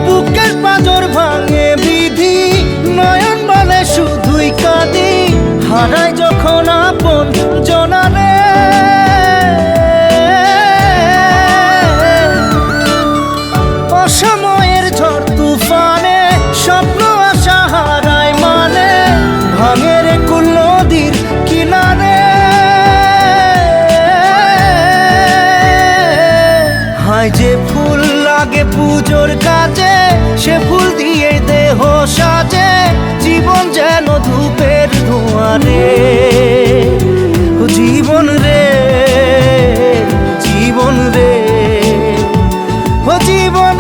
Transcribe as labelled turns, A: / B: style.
A: বুকের পাঁজর ভাঙে বিধি, নয়ন বলে শুধুই কাঁদি, হারাই যখন আপন জনারে। অসময়ের ঝড় তুফানে স্বপ্ন আশা হারায় মানে, ভাঙে রে কুল নদীর কিনারে। হায় যে ফুল লাগে পুজোর কাজে, সে ফুল দিয়ে দেহ সাজে, জীবন যেন ধূপের ধোঁয়ারে। জীবন রে, জীবন রে, ও জীবন